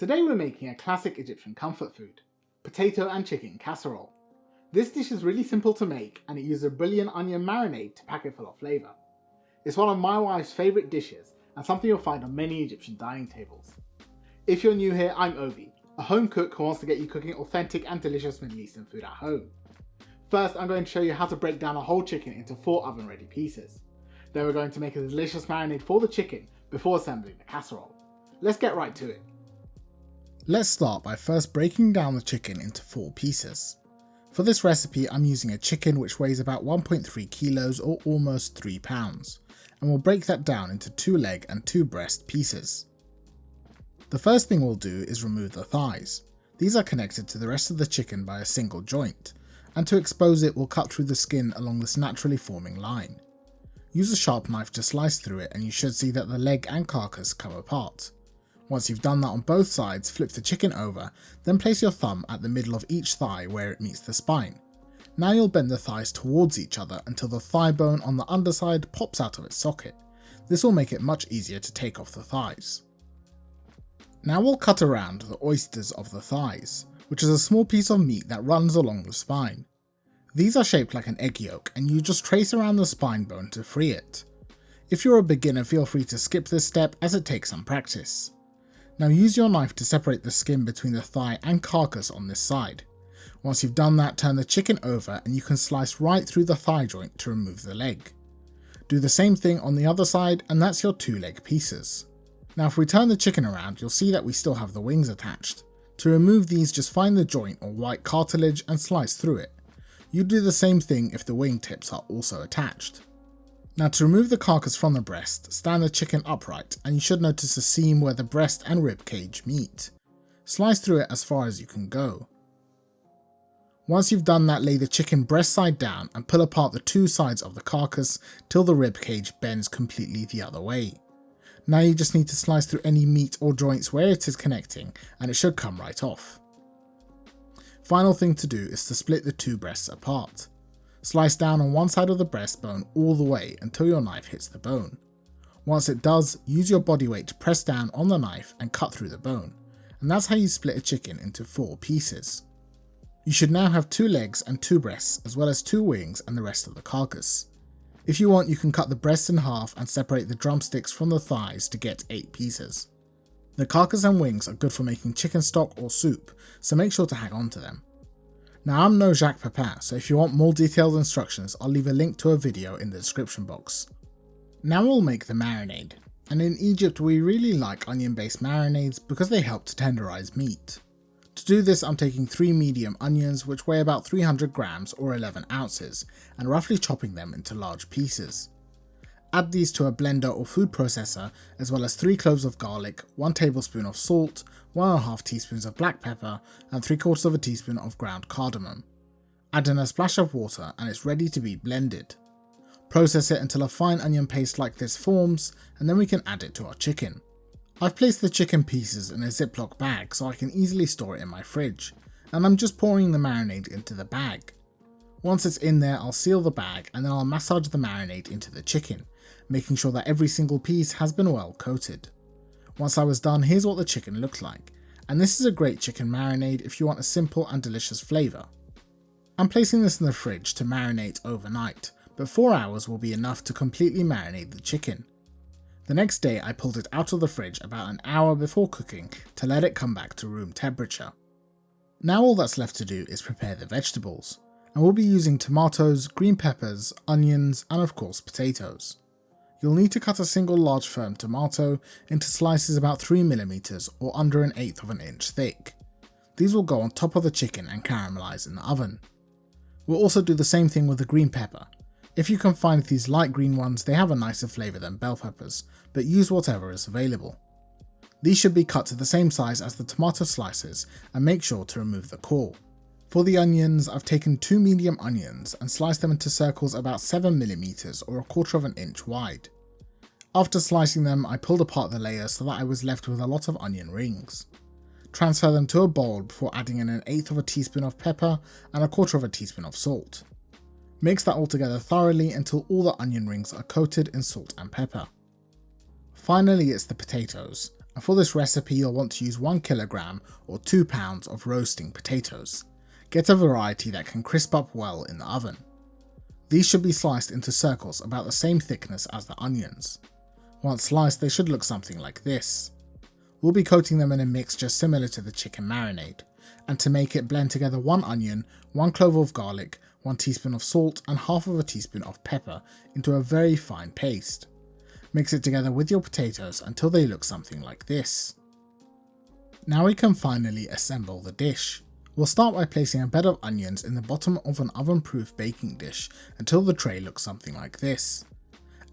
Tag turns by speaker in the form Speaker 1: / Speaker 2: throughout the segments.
Speaker 1: Today we're making a classic Egyptian comfort food, potato and chicken casserole. This dish is really simple to make and it uses a brilliant onion marinade to pack it full of flavour. It's one of my wife's favourite dishes and something you'll find on many Egyptian dining tables. If you're new here, I'm Ovi, a home cook who wants to get you cooking authentic and delicious Middle Eastern food at home. First, I'm going to show you how to break down a whole chicken into 4 oven-ready pieces. Then we're going to make a delicious marinade for the chicken before assembling the casserole. Let's get right to it.
Speaker 2: Let's start by first breaking down the chicken into 4 pieces. For this recipe I'm using a chicken which weighs about 1.3 kilos or almost 3 pounds, and we'll break that down into 2 leg and 2 breast pieces. The first thing we'll do is remove the thighs. These are connected to the rest of the chicken by a single joint, and to expose it we'll cut through the skin along this naturally forming line. Use a sharp knife to slice through it and you should see that the leg and carcass come apart. Once you've done that on both sides, flip the chicken over, then place your thumb at the middle of each thigh where it meets the spine. Now you'll bend the thighs towards each other until the thigh bone on the underside pops out of its socket. This will make it much easier to take off the thighs. Now we'll cut around the oysters of the thighs, which is a small piece of meat that runs along the spine. These are shaped like an egg yolk and you just trace around the spine bone to free it. If you're a beginner, feel free to skip this step as it takes some practice. Now use your knife to separate the skin between the thigh and carcass on this side. Once you've done that, turn the chicken over and you can slice right through the thigh joint to remove the leg. Do the same thing on the other side and that's your 2 leg pieces. Now if we turn the chicken around, you'll see that we still have the wings attached. To remove these, just find the joint or white cartilage and slice through it. You do the same thing if the wing tips are also attached. Now to remove the carcass from the breast, stand the chicken upright and you should notice a seam where the breast and rib cage meet. Slice through it as far as you can go. Once you've done that, lay the chicken breast side down and pull apart the 2 sides of the carcass till the rib cage bends completely the other way. Now you just need to slice through any meat or joints where it is connecting and it should come right off. Final thing to do is to split the 2 breasts apart. Slice down on one side of the breastbone all the way until your knife hits the bone. Once it does, use your body weight to press down on the knife and cut through the bone, and that's how you split a chicken into 4 pieces. You should now have 2 legs and 2 breasts as well as 2 wings and the rest of the carcass. If you want, you can cut the breasts in half and separate the drumsticks from the thighs to get 8 pieces. The carcass and wings are good for making chicken stock or soup, so make sure to hang on to them. Now I'm no Jacques Pepin, so if you want more detailed instructions I'll leave a link to a video in the description box. Now we'll make the marinade, and in Egypt we really like onion based marinades because they help to tenderize meat. To do this I'm taking 3 medium onions which weigh about 300 grams or 11 ounces and roughly chopping them into large pieces. Add these to a blender or food processor as well as 3 cloves of garlic, 1 tablespoon of salt, 1.5 teaspoons of black pepper and 3/4 teaspoon of ground cardamom. Add in a splash of water and it's ready to be blended. Process it until a fine onion paste like this forms and then we can add it to our chicken. I've placed the chicken pieces in a Ziploc bag so I can easily store it in my fridge, and I'm just pouring the marinade into the bag. Once it's in there I'll seal the bag and then I'll massage the marinade into the chicken, making sure that every single piece has been well coated. Once I was done, here's what the chicken looked like, and this is a great chicken marinade if you want a simple and delicious flavour. I'm placing this in the fridge to marinate overnight, but 4 hours will be enough to completely marinate the chicken. The next day I pulled it out of the fridge about an hour before cooking to let it come back to room temperature. Now all that's left to do is prepare the vegetables, and we'll be using tomatoes, green peppers, onions and of course potatoes. You'll need to cut a single large firm tomato into slices about 3mm or under 1/8 of an inch thick. These will go on top of the chicken and caramelize in the oven. We'll also do the same thing with the green pepper. If you can find these light green ones, they have a nicer flavour than bell peppers, but use whatever is available. These should be cut to the same size as the tomato slices and make sure to remove the core. For the onions, I've taken 2 medium onions and sliced them into circles about 7mm or 1/4 of an inch wide. After slicing them, I pulled apart the layers so that I was left with a lot of onion rings. Transfer them to a bowl before adding in 1/8 of a teaspoon of pepper and 1/4 of a teaspoon of salt. Mix that all together thoroughly until all the onion rings are coated in salt and pepper. Finally it's the potatoes. And for this recipe you'll want to use 1 kilogram or 2 pounds of roasting potatoes. Get a variety that can crisp up well in the oven. These should be sliced into circles about the same thickness as the onions. Once sliced they should look something like this. We'll be coating them in a mixture similar to the chicken marinade, and to make it blend together 1 onion, 1 clove of garlic, 1 teaspoon of salt and half of a teaspoon of pepper into a very fine paste. Mix it together with your potatoes until they look something like this. Now we can finally assemble the dish. We'll start by placing a bed of onions in the bottom of an oven-proof baking dish until the tray looks something like this.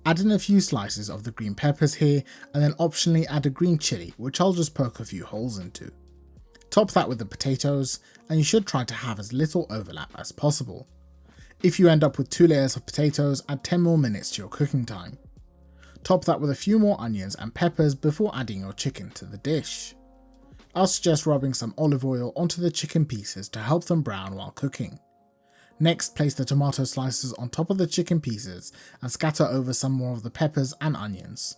Speaker 2: Add in a few slices of the green peppers here, and then optionally add a green chilli, which I'll just poke a few holes into. Top that with the potatoes, and you should try to have as little overlap as possible. If you end up with 2 layers of potatoes, add 10 more minutes to your cooking time. Top that with a few more onions and peppers before adding your chicken to the dish. I'll suggest rubbing some olive oil onto the chicken pieces to help them brown while cooking. Next, place the tomato slices on top of the chicken pieces and scatter over some more of the peppers and onions.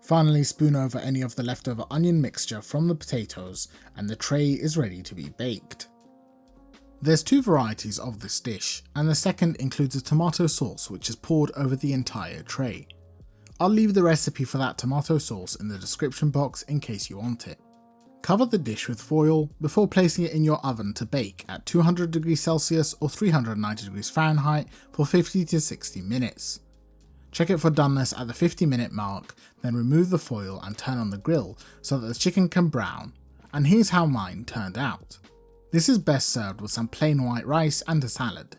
Speaker 2: Finally, spoon over any of the leftover onion mixture from the potatoes and the tray is ready to be baked. There's 2 varieties of this dish, and the second includes a tomato sauce which is poured over the entire tray. I'll leave the recipe for that tomato sauce in the description box in case you want it. Cover the dish with foil before placing it in your oven to bake at 200 degrees Celsius or 390 degrees Fahrenheit for 50 to 60 minutes. Check it for doneness at the 50-minute mark, then remove the foil and turn on the grill so that the chicken can brown, and here's how mine turned out. This is best served with some plain white rice and a salad.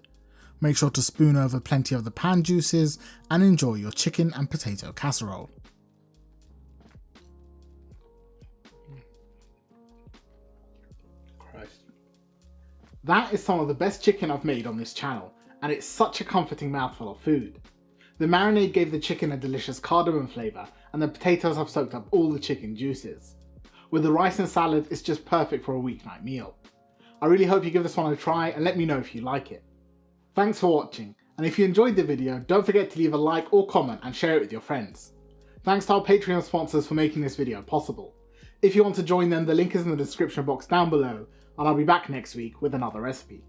Speaker 2: Make sure to spoon over plenty of the pan juices and enjoy your chicken and potato casserole.
Speaker 1: Christ. That is some of the best chicken I've made on this channel, and it's such a comforting mouthful of food. The marinade gave the chicken a delicious cardamom flavour, and the potatoes have soaked up all the chicken juices. With the rice and salad, it's just perfect for a weeknight meal. I really hope you give this one a try and let me know if you like it. Thanks for watching, and if you enjoyed the video, don't forget to leave a like or comment and share it with your friends. Thanks to our Patreon sponsors for making this video possible. If you want to join them, the link is in the description box down below, and I'll be back next week with another recipe.